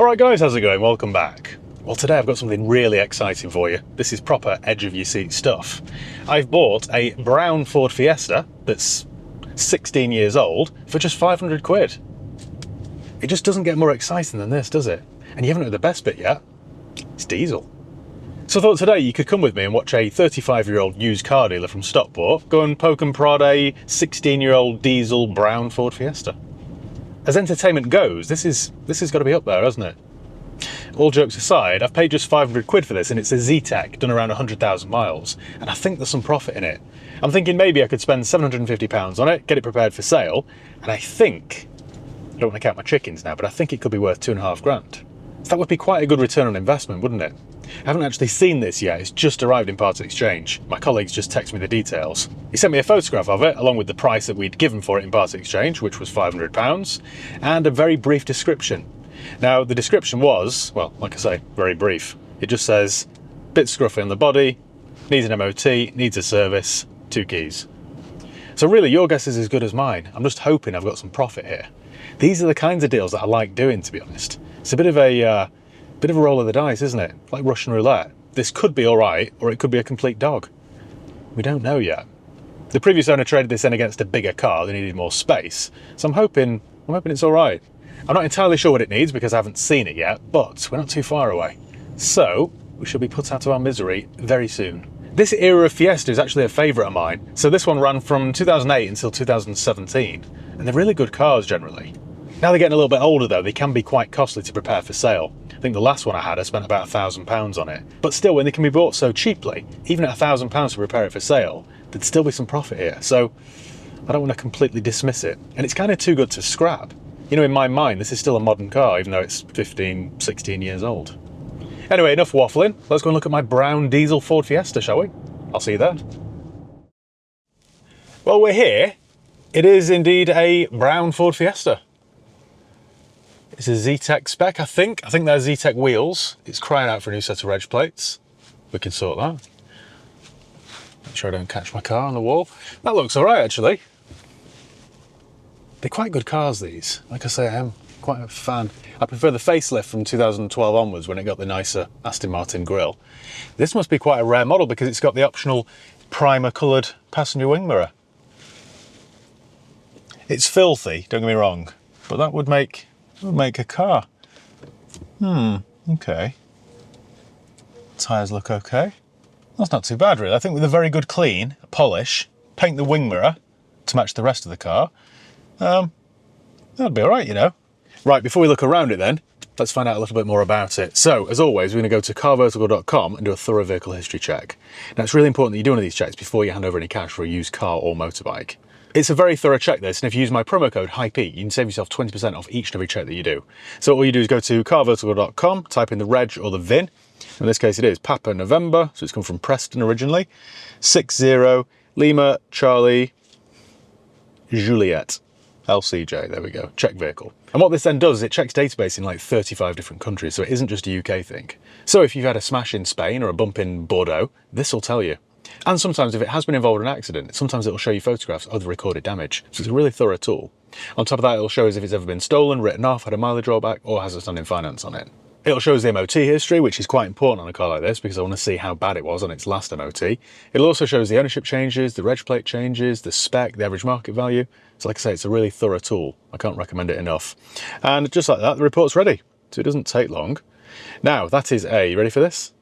Alright guys, how's it going? Welcome back. Well, today I've got something really exciting for you. This is proper edge of your seat stuff. I've bought a brown Ford Fiesta that's 16 years old for just 500 quid. It just doesn't get more exciting than this, does it? And you haven't heard the best bit yet. It's diesel. So I thought today you could come with me and watch a 35-year-old used car dealer from Stockport go and poke and prod a 16-year-old diesel brown Ford Fiesta. As entertainment goes, this has got to be up there, hasn't it? All jokes aside, I've paid just 500 quid for this, and it's a Z-Tech done around 100,000 miles, and I think there's some profit in it. I'm thinking maybe I could spend £750 on it, get it prepared for sale, and I think, I don't want to count my chickens now, but I think it could be worth 2.5 grand. So that would be quite a good return on investment, wouldn't it? I haven't actually seen this yet, it's just arrived in part exchange. My colleagues just texted me the details. He sent me a photograph of it, along with the price that we'd given for it in part exchange, which was £500, and a very brief description. Now, the description was, well, like I say, very brief. It just says, bit scruffy on the body, needs an MOT, needs a service, 2 keys. So really, your guess is as good as mine. I'm just hoping I've got some profit here. These are the kinds of deals that I like doing, to be honest. It's a bit of a roll of the dice, isn't it? Like Russian roulette. This could be all right, or it could be a complete dog. We don't know yet. The previous owner traded this in against a bigger car. They needed more space. So I'm hoping it's all right. I'm not entirely sure what it needs because I haven't seen it yet, but we're not too far away. So we should be put out of our misery very soon. This era of Fiesta is actually a favourite of mine. So this one ran from 2008 until 2017, and they're really good cars generally. Now they're getting a little bit older though, they can be quite costly to prepare for sale. I think the last one I had, I spent about £1,000 on it. But still, when they can be bought so cheaply, even at £1,000 to prepare it for sale, there'd still be some profit here. So I don't want to completely dismiss it. And it's kind of too good to scrap. You know, in my mind, this is still a modern car, even though it's 15, 16 years old. Anyway, enough waffling. Let's go and look at my brown diesel Ford Fiesta, shall we? I'll see you there. Well, we're here. It is indeed a brown Ford Fiesta. It's a Z-Tech spec, I think. I think they're Z-Tech wheels. It's crying out for a new set of reg plates. We can sort that. Make sure I don't catch my car on the wall. That looks all right, actually. They're quite good cars, these. Like I say, I am quite a fan. I prefer the facelift from 2012 onwards when it got the nicer Aston Martin grille. This must be quite a rare model because it's got the optional primer coloured passenger wing mirror. It's filthy, don't get me wrong, but that would make a car. Okay. Tyres look okay. That's not too bad, really. I think with a very good clean, polish, paint the wing mirror to match the rest of the car, that'd be all right, you know. Right, before we look around it then, let's find out a little bit more about it. So, as always, we're going to go to carvertical.com and do a thorough vehicle history check. Now, it's really important that you do one of these checks before you hand over any cash for a used car or motorbike. It's a very thorough check, this, and if you use my promo code HYP, you can save yourself 20% off each and every check that you do. So all you do is go to carvertical.com, type in the reg or the VIN. In this case it is Papa November, so it's come from Preston originally. 60 Lima Charlie Juliet. LCJ, there we go, check vehicle. And what this then does is it checks database in like 35 different countries, so it isn't just a UK thing. So if you've had a smash in Spain or a bump in Bordeaux, this will tell you. And sometimes if it has been involved in an accident, sometimes it'll show you photographs of the recorded damage. So it's a really thorough tool. On top of that, it'll show us if it's ever been stolen, written off, had a mileage drawback, or has a standing finance on it. It'll show us the MOT history, which is quite important on a car like this because I want to see how bad it was on its last MOT. It'll also show us the ownership changes, the reg plate changes, the spec, the average market value. So like I say, it's a really thorough tool. I can't recommend it enough. And just like that, the report's ready. So it doesn't take long. Now, that is you ready for this?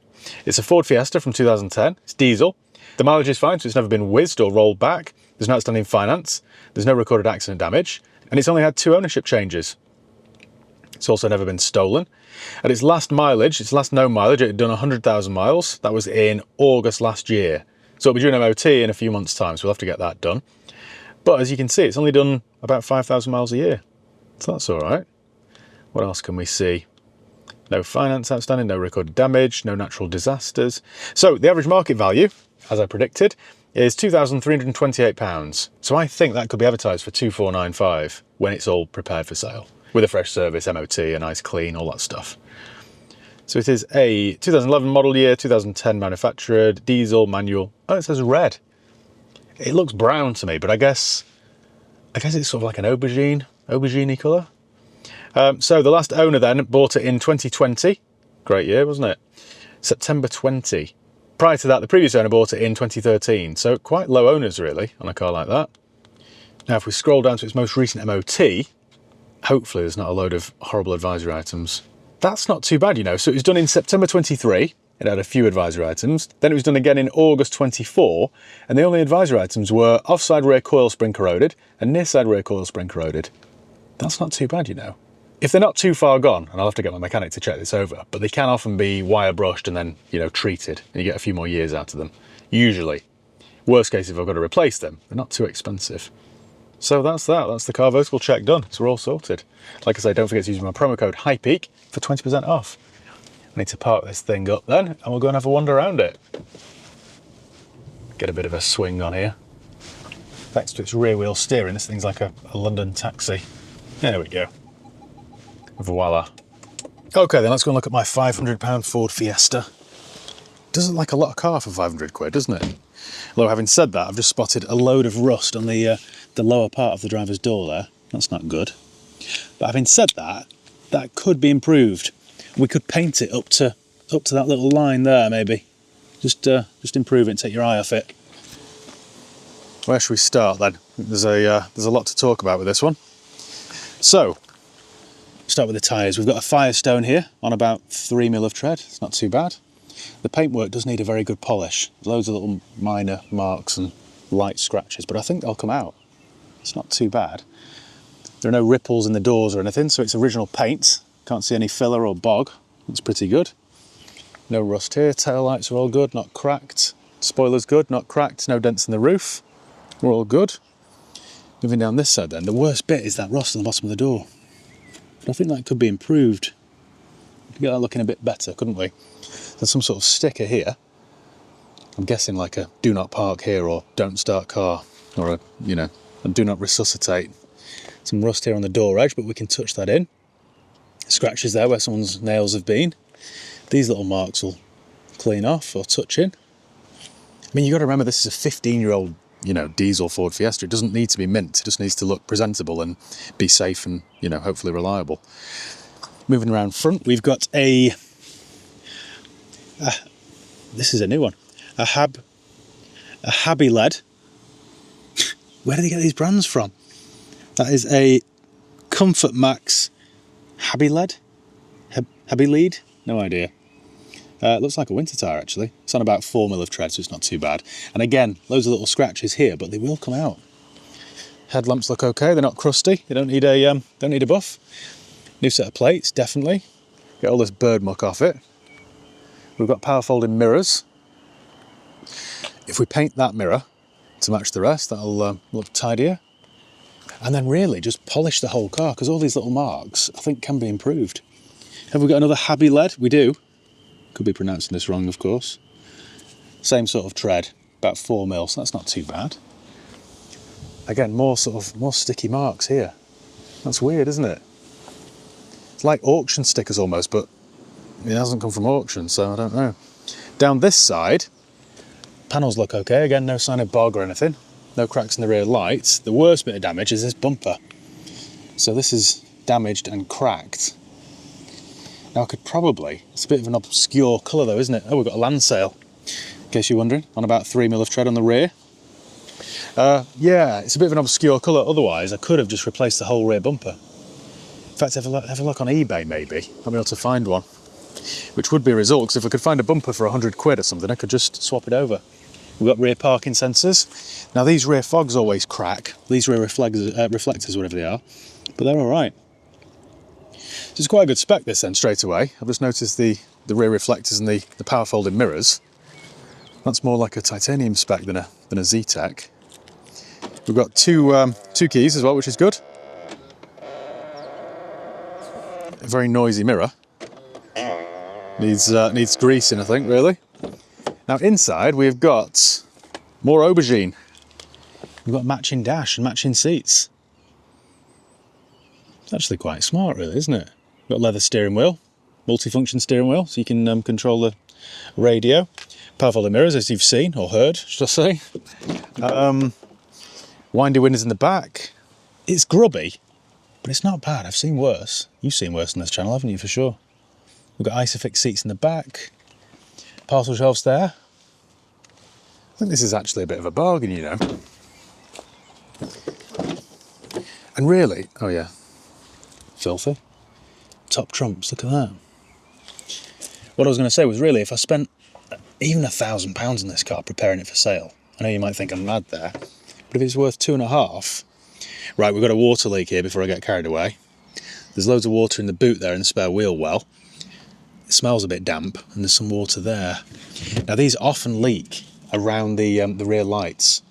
It's a Ford Fiesta from 2010. It's diesel. The mileage is fine, so it's never been whizzed or rolled back. There's no outstanding finance. There's no recorded accident damage. And it's only had 2 ownership changes. It's also never been stolen. At its last mileage, its last known mileage, it had done 100,000 miles. That was in August last year. So it'll be due an MOT in a few months' time, so we'll have to get that done. But as you can see, it's only done about 5,000 miles a year. So that's all right. What else can we see? No finance outstanding, no recorded damage, no natural disasters. So the average market value, as I predicted, is £2,328. So I think that could be advertised for £2,495 when it's all prepared for sale, with a fresh service, MOT, a nice clean, all that stuff. So it is a 2011 model year, 2010 manufactured, diesel, manual. Oh, it says red. It looks brown to me, but I guess it's sort of like an aubergine colour. So the last owner then bought it in 2020. Great year, wasn't it? September 20. Prior to that, the previous owner bought it in 2013. So quite low owners really on a car like that. Now if we scroll down to its most recent MOT, hopefully there's not a load of horrible advisory items. That's not too bad, you know. So it was done in September 23. It had a few advisory items. Then it was done again in August 24. And the only advisory items were offside rear coil spring corroded and near side rear coil spring corroded. That's not too bad, you know. If they're not too far gone, and I'll have to get my mechanic to check this over, but they can often be wire brushed and then, you know, treated, and you get a few more years out of them. Usually. Worst case, if I've got to replace them, they're not too expensive. So that's that. That's the car vertical check done. So we're all sorted. Like I say, don't forget to use my promo code HIGHPEAK for 20% off. I need to park this thing up then, and we'll go and have a wander around it. Get a bit of a swing on here. Thanks to its rear wheel steering, this thing's like a London taxi. There we go. Voila. Okay, then let's go and look at my £500 Ford Fiesta. Does look like a lot of car for 500 quid, doesn't it? Although having said that, I've just spotted a load of rust on the lower part of the driver's door there. That's not good. But having said that, that could be improved. We could paint it up to that little line there, maybe. Just improve it and take your eye off it. Where should we start then? There's a lot to talk about with this one. So, start with the tyres. We've got a Firestone here on about 3mm of tread. It's not too bad. The paintwork does need a very good polish. There's loads of little minor marks and light scratches, but I think they'll come out. It's not too bad. There are no ripples in the doors or anything, so it's original paint. Can't see any filler or bog. Looks pretty good. No rust here. Tail lights are all good, not cracked. Spoiler's good, not cracked. No dents in the roof. We're all good. Moving down this side then, the worst bit is that rust on the bottom of the door. But I think that could be improved. We could get that looking a bit better, couldn't we? There's some sort of sticker here. I'm guessing like a do not park here or don't start car or a, you know, a do not resuscitate. Some rust here on the door edge, but we can touch that in. Scratches there where someone's nails have been. These little marks will clean off or touch in. I mean, you've got to remember this is a 15-year-old, you know, diesel Ford Fiesta. It doesn't need to be mint. It just needs to look presentable and be safe and, you know, hopefully reliable. Moving around front, we've got a... this is a new one. A Habby LED. Where do they get these brands from? That is a Comfort Max Habby LED? Habby lead? No idea. It looks like a winter tyre actually. It's on about 4mm of tread, so it's not too bad. And again, loads of little scratches here, but they will come out. Headlamps look okay. They're not crusty. They don't need a buff. New set of plates, definitely. Get all this bird muck off it. We've got power folding mirrors. If we paint that mirror to match the rest, that'll look tidier. And then really just polish the whole car, because all these little marks I think can be improved. Have we got another Habby LED? We do. Could be pronouncing this wrong, of course. Same sort of tread, about 4mm, so that's not too bad. Again, more sticky marks here. That's weird, isn't it? It's like auction stickers almost, but it hasn't come from auction, so I don't know. Down this side, panels look okay. Again, no sign of bog or anything. No cracks in the rear lights. The worst bit of damage is this bumper. So this is damaged and cracked. Now I could probably, it's a bit of an obscure colour though, isn't it? Oh, we've got a land sale, in case you're wondering, on about 3mm of tread on the rear. Yeah, it's a bit of an obscure colour. Otherwise, I could have just replaced the whole rear bumper. In fact, have a look on eBay maybe. I'll be able to find one. Which would be a result, because if I could find a bumper for 100 quid or something, I could just swap it over. We've got rear parking sensors. Now these rear fogs always crack, these rear reflectors, whatever they are, but they're all right. So it's quite a good spec this then, straight away. I've just noticed the rear reflectors and the power folding mirrors. That's more like a titanium spec than a Z-Tech. We've got two keys as well, which is good. A very noisy mirror. Needs greasing, I think, really. Now inside we've got more aubergine. We've got matching dash and matching seats. It's actually quite smart, really, isn't it? We've got leather steering wheel, multifunction steering wheel, so you can control the radio. Power folding mirrors, as you've seen, or heard, should I say. Windy windows in the back. It's grubby, but but it's not bad. I've seen worse. You've seen worse on this channel, haven't you, for sure? We've got Isofix seats in the back, parcel shelves there. I think this is actually a bit of a bargain, you know. And really, oh yeah, filthy. Top trumps, look at that. What I was going to say was, really, if I spent even £1,000 on this car preparing it for sale, I know you might think I'm mad there, but if it's worth 2.5, right, we've got a water leak here before I get carried away. There's loads of water in the boot there in the spare wheel well. It smells a bit damp, and there's some water there. Now these often leak around the rear lights,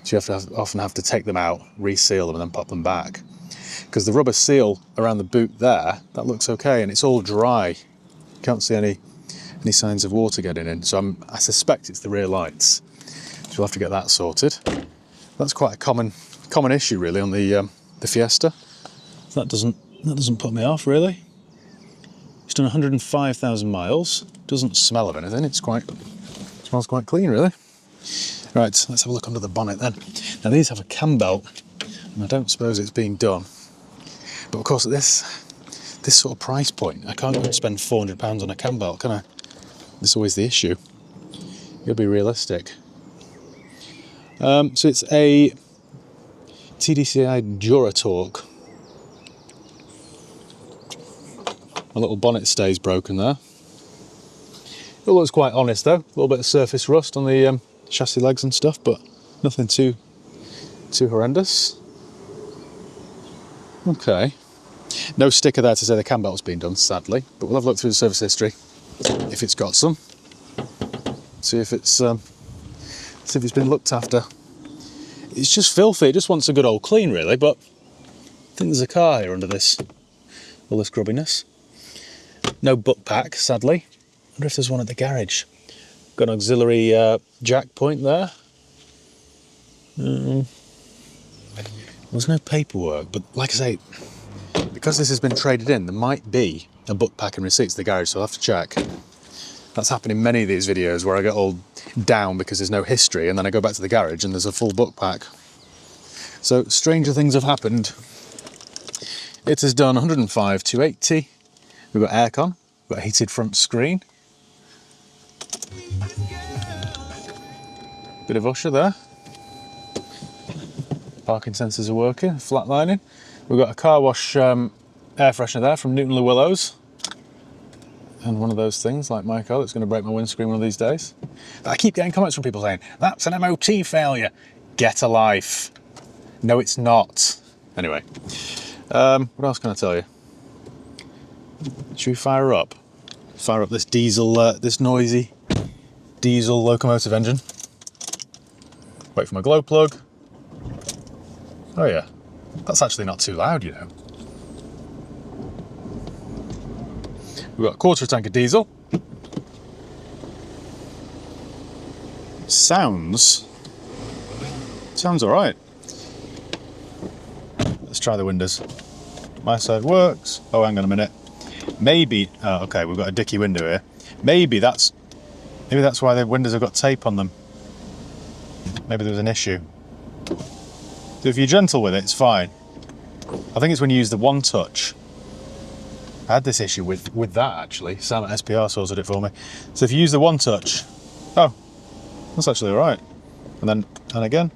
so you often have to take them out, reseal them, and then pop them back. Because the rubber seal around the boot there, that looks okay, and it's all dry. You can't see any signs of water getting in. So I suspect it's the rear lights. So we'll have to get that sorted. That's quite a common issue really on the Fiesta. That doesn't put me off really. It's done 105,000 miles. Doesn't smell of anything. It smells quite clean really. Right, let's have a look under the bonnet then. Now these have a cam belt, and I don't suppose it's being done. But of course at this sort of price point, I can't go and spend £400 on a cam belt, can I? That's always the issue. You've got to be realistic. So it's a TDCI Duratorque. My little bonnet stay's broken there. It looks quite honest though. A little bit of surface rust on the chassis legs and stuff, but nothing too horrendous. Okay. No sticker there to say the cam belt's been done, sadly, but we'll have a look through the service history if it's got some. See if it's been looked after. It's just filthy. It just wants a good old clean, really. But I think there's a car here under all this grubbiness. No book pack, sadly. I wonder if there's one at the garage. Got an auxiliary jack point there. There's no paperwork, but like I say, because this has been traded in, there might be a book pack and receipts at the garage, so I'll have to check. That's happened in many of these videos where I get all down because there's no history, and then I go back to the garage and there's a full book pack. So stranger things have happened. It has done 105 to 80. We've got aircon, we've got a heated front screen. Bit of usher there. Parking sensors are working, flat lining. We've got a car wash air freshener there from Newton Llewellyn's. And one of those things, like my car, that's going to break my windscreen one of these days. But I keep getting comments from people saying, that's an MOT failure. Get a life. No, it's not. Anyway, what else can I tell you? Should we fire her up? Fire up this diesel, this noisy diesel locomotive engine. Wait for my glow plug. Oh yeah, that's actually not too loud, you know. We've got a quarter tank of diesel. Sounds all right. Let's try the windows. My side works. Oh, hang on a minute. Maybe, oh, okay, we've got a dicky window here. Maybe that's why the windows have got tape on them. Maybe there was an issue. So if you're gentle with it, it's fine. I think it's when you use the one touch. I had this issue with that actually. Sam at SPR sorted it for me. So if you use the one touch, oh, that's actually all right. And again,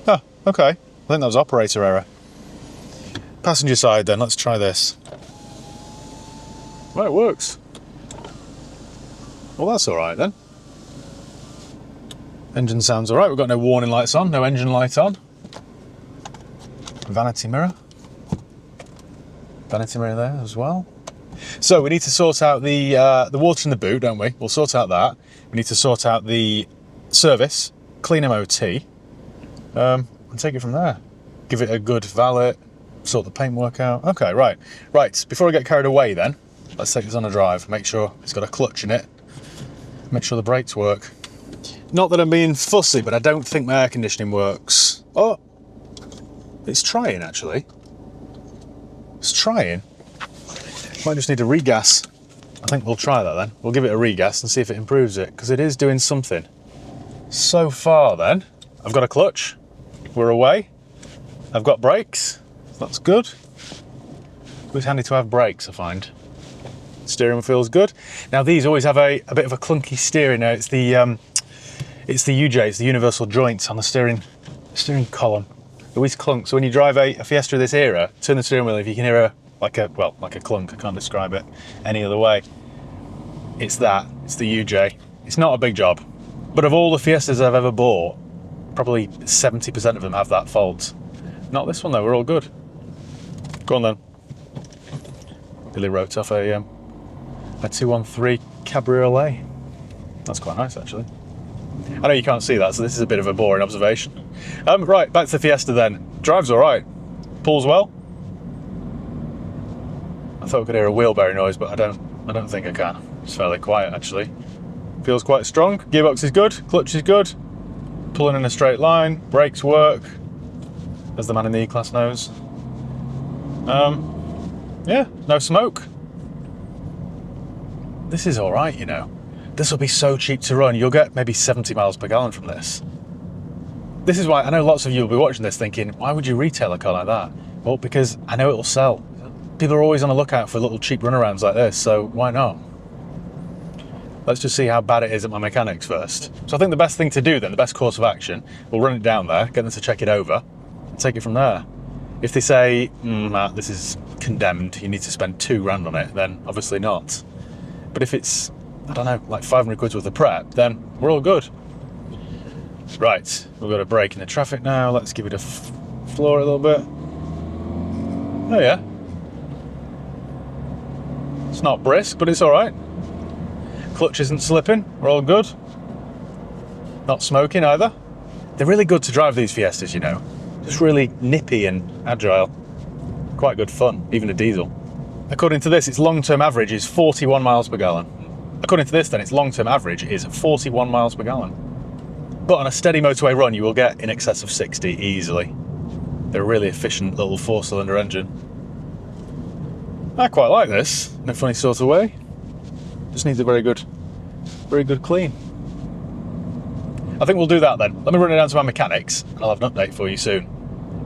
oh, okay. I think that was operator error. Passenger side then, let's try this. Well, it works. Well, that's all right then. Engine sounds all right. We've got no warning lights on, no engine light on. Vanity mirror. Vanity mirror there as well. So we need to sort out the water in the boot, don't we? We'll sort out that. We need to sort out the service, clean MOT, and take it from there. Give it a good valet, sort the paintwork out. Okay, right. Before I get carried away then, let's take this on a drive. Make sure it's got a clutch in it. Make sure the brakes work. Not that I'm being fussy, but I don't think my air conditioning works. Oh, it's trying actually. It's trying. Might just need a regas. I think we'll try that then. We'll give it a regas and see if it improves it, because it is doing something. So far then, I've got a clutch. We're away. I've got brakes. That's good. It's handy to have brakes, I find. Steering feels good. Now these always have a bit of a clunky steering. Now it's the UJ, it's the universal joints on the steering column. It always clunk. So when you drive a Fiesta of this era, turn the steering wheel, if you can hear like a clunk, I can't describe it any other way. It's the UJ. It's not a big job, but of all the Fiestas I've ever bought, probably 70% of them have that fault. Not this one though, we're all good. Go on then. Billy wrote off a 213 Cabriolet. That's quite nice actually. I know you can't see that, so this is a bit of a boring observation. Right, back to the Fiesta then. Drives all right. Pulls well. I thought I could hear a wheelbarrow noise, but I don't think I can. It's fairly quiet actually. Feels quite strong. Gearbox is good. Clutch is good. Pulling in a straight line. Brakes work, as the man in the E-Class knows. Yeah, no smoke. This is all right, you know. This will be so cheap to run. You'll get maybe 70 miles per gallon from this. This is why I know lots of you will be watching this thinking, why would you retail a car like that? Well, because I know it'll sell. People are always on the lookout for little cheap runarounds like this, so why not? Let's just see how bad it is at my mechanics first. So I think the best thing to do then, the best course of action, we'll run it down there, get them to check it over, and take it from there. If they say, Matt, this is condemned, you need to spend £2 on it, then obviously not. But if it's, I don't know, like 500 quid's worth of prep, then we're all good. Right, we've got a break in the traffic now. Let's give it a floor a little bit. Oh yeah. It's not brisk, but it's all right. Clutch isn't slipping, we're all good. Not smoking either. They're really good to drive, these Fiestas, you know. Just really nippy and agile. Quite good fun, even a diesel. According to this, its long-term average is 41 miles per gallon. According to this then, its long-term average is 41 miles per gallon. But on a steady motorway run, you will get in excess of 60 easily. They're a really efficient little 4-cylinder engine. I quite like this, in a funny sort of way. Just needs a very good clean. I think we'll do that then. Let me run it down to my mechanics, and I'll have an update for you soon.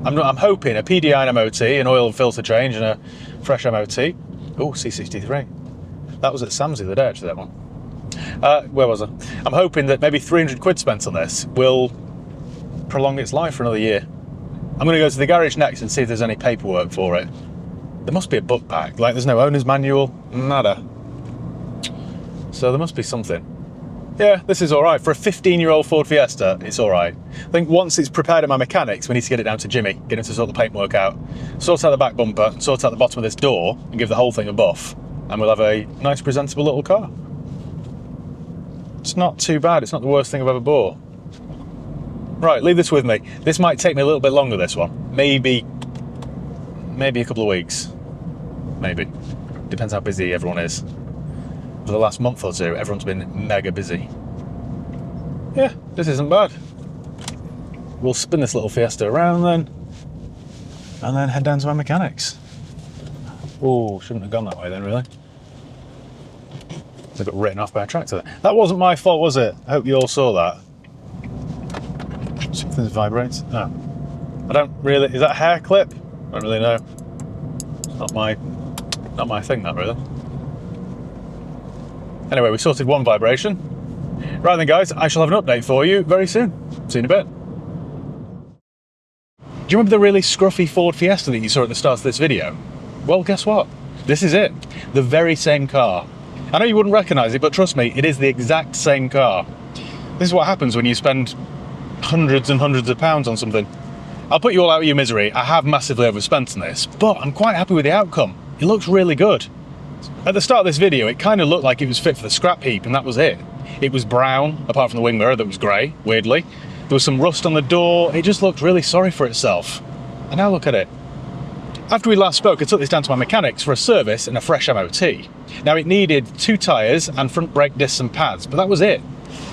I'm hoping a PDI and MOT, an oil and filter change, and a fresh MOT. Oh, C63. That was at Sam's the other day, actually, that one. Where was I? I'm hoping that maybe 300 quid spent on this will prolong its life for another year. I'm going to go to the garage next and see if there's any paperwork for it. There must be a book pack, like there's no owner's manual, nada. So there must be something. Yeah, this is all right. For a 15-year-old Ford Fiesta, it's all right. I think once it's prepared at my mechanics, we need to get it down to Jimmy, get him to sort the paintwork out, sort out the back bumper, sort out the bottom of this door, and give the whole thing a buff, and we'll have a nice, presentable little car. It's not too bad. It's not the worst thing I've ever bought. Right, leave this with me. This might take me a little bit longer, this one. Maybe a couple of weeks. Maybe. Depends how busy everyone is. For the last month or two, everyone's been mega busy. Yeah, this isn't bad. We'll spin this little Fiesta around then, and then head down to my mechanics. Oh, shouldn't have gone that way then, really. I got written off by a tractor there. That wasn't my fault, was it? I hope you all saw that. Something's vibrates. Oh. I don't really, is that a hair clip? I don't really know. It's not my thing, that really. Anyway, we sorted one vibration. Right then guys, I shall have an update for you very soon. See you in a bit. Do you remember the really scruffy Ford Fiesta that you saw at the start of this video? Well, guess what? This is it. The very same car. I know you wouldn't recognise it, but trust me, it is the exact same car. This is what happens when you spend hundreds and hundreds of pounds on something. I'll put you all out of your misery. I have massively overspent on this, but I'm quite happy with the outcome. It looks really good. At the start of this video, it kind of looked like it was fit for the scrap heap, and that was it. It was brown, apart from the wing mirror that was grey, weirdly. There was some rust on the door. It just looked really sorry for itself. And now look at it. After we last spoke, I took this down to my mechanics for a service and a fresh MOT. Now, it needed 2 tyres and front brake discs and pads, but that was it.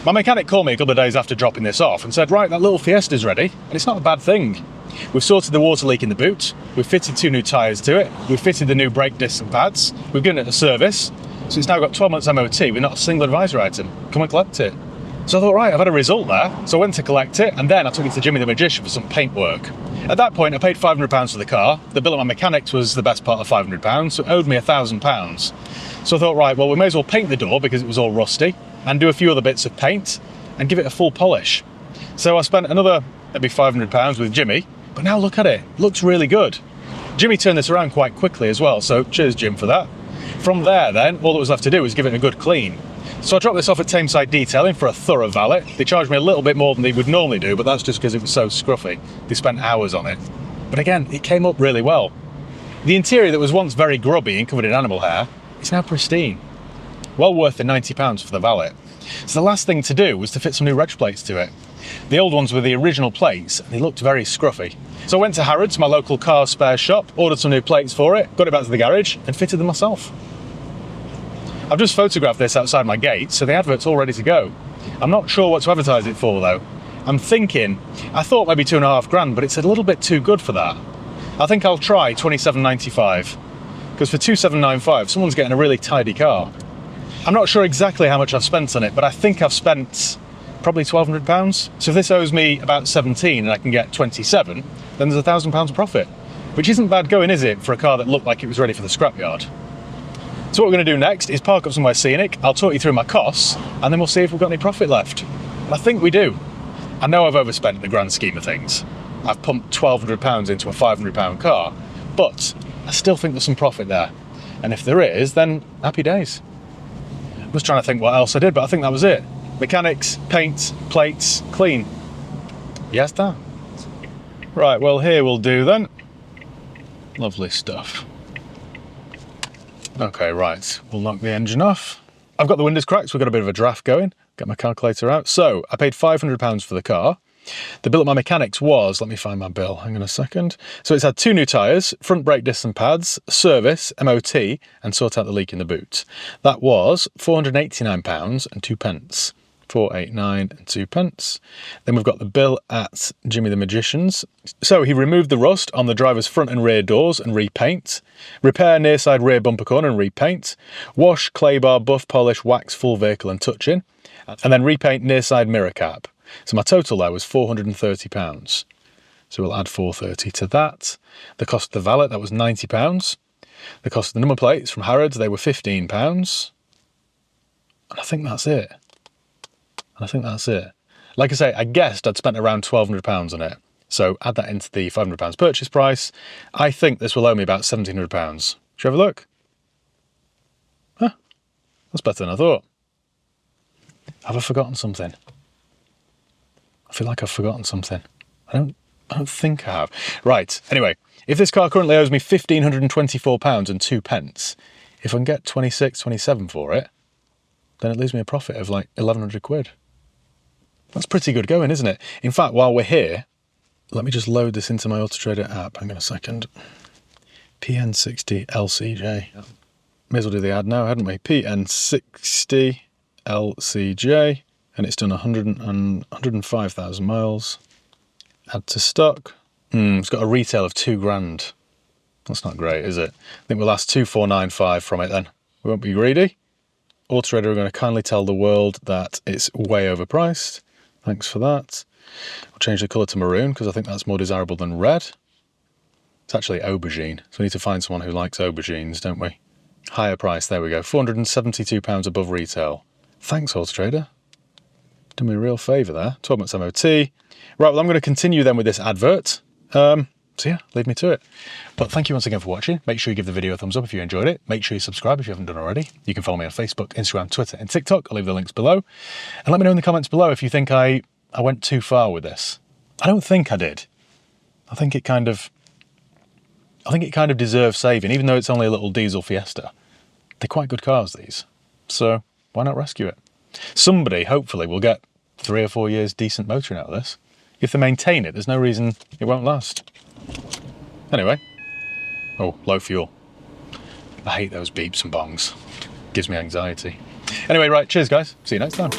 My mechanic called me a couple of days after dropping this off and said, right, that little Fiesta's ready, and it's not a bad thing. We've sorted the water leak in the boot, we've fitted 2 new tyres to it, we've fitted the new brake discs and pads, we've given it a service, so it's now got 12 months MOT with not a single advisory item. Come and collect it. So I thought, right, I've had a result there. So I went to collect it, and then I took it to Jimmy the Magician for some paint work. At that point, I paid £500 for the car. The bill at my mechanics was the best part of £500, so it owed me £1,000. So I thought, right, well, we may as well paint the door because it was all rusty, and do a few other bits of paint, and give it a full polish. So I spent another maybe £500 with Jimmy, but now look at it. It looks really good. Jimmy turned this around quite quickly as well, so cheers, Jim, for that. From there, then, all that was left to do was give it a good clean. So I dropped this off at Tameside Detailing for a thorough valet. They charged me a little bit more than they would normally do, but that's just because it was so scruffy. They spent hours on it. But again, it came up really well. The interior that was once very grubby and covered in animal hair is now pristine. Well worth the £90 for the valet. So the last thing to do was to fit some new reg plates to it. The old ones were the original plates, and they looked very scruffy. So I went to Harrods, my local car spare shop, ordered some new plates for it, got it back to the garage, and fitted them myself. I've just photographed this outside my gate, so the advert's all ready to go. I'm not sure what to advertise it for though. I thought maybe £2,500, but it's a little bit too good for that. I think I'll try £27.95, because for £27.95, someone's getting a really tidy car. I'm not sure exactly how much I've spent on it, but I think I've spent probably £1,200. So if this owes me about 17 and I can get 27, then there's £1,000 of profit, which isn't bad going, is it, for a car that looked like it was ready for the scrapyard? So what we're going to do next is park up somewhere scenic. I'll talk you through my costs, and then we'll see if we've got any profit left. And I think we do. I know I've overspent in the grand scheme of things. I've pumped £1,200 into a £500 car, but I still think there's some profit there. And if there is, then happy days. I was trying to think what else I did, but I think that was it. Mechanics, paint, plates, clean. Yes, that. Right, well, here we'll do then. Lovely stuff. Okay, right, we'll knock the engine off. I've got the windows cracked, so we've got a bit of a draft going. Get my calculator out. So I paid £500 for the car. The bill at my mechanics was, let me find my bill, hang on a second. So it's had 2 new tyres, front brake discs and pads, service, MOT, and sort out the leak in the boot. That was £489 and 2 pence. 489 and 2 pence. Then we've got the bill at Jimmy the Magician's. So he removed the rust on the driver's front and rear doors and repaint, repair near side rear bumper corner and repaint, wash, clay bar, buff, polish, wax full vehicle and touch in, and then repaint near side mirror cap. So my total there was £430. So we'll add £430 to that. The cost of the valet, that was £90. The cost of the number plates from Harrods, they were £15. And I think that's it. Like I say, I guessed I'd spent around £1,200 on it. So add that into the £500 purchase price. I think this will owe me about £1,700. Should we have a look? Huh, that's better than I thought. Have I forgotten something? I feel like I've forgotten something. I don't think I have. Right, anyway, if this car currently owes me £1,524 and 2 pence, if I can get 26, 27 for it, then it leaves me a profit of like 1,100 quid. That's pretty good going, isn't it? In fact, while we're here, let me just load this into my Autotrader app. Hang on a second. PN60 LCJ. May as well do the ad now, hadn't we? PN60 LCJ, and it's done 105,000 miles. Add to stock. It's got a retail of £2,000. That's not great, is it? I think we'll ask 2,495 from it then. We won't be greedy. Autotrader are going to kindly tell the world that it's way overpriced. Thanks for that. I'll change the colour to maroon because I think that's more desirable than red. It's actually aubergine, so we need to find someone who likes aubergines, don't we? Higher price, there we go. £472 above retail. Thanks, Autotrader. Done me a real favour there. 12 months MOT. Right, well, I'm going to continue then with this advert. So yeah, leave me to it. But thank you once again for watching. Make sure you give the video a thumbs up if you enjoyed it. Make sure you subscribe if you haven't done already. You can follow me on Facebook, Instagram, Twitter and TikTok. I'll leave the links below. And let me know in the comments below if you think I went too far with this. I don't think I did. I think it kind of deserves saving, even though it's only a little diesel Fiesta. They're quite good cars, these. So why not rescue it? Somebody, hopefully, will get 3 or 4 years decent motoring out of this. If they maintain it, there's no reason it won't last. Anyway. Oh, low fuel. I hate those beeps and bongs. Gives me anxiety. Anyway, right, cheers guys. See you next time.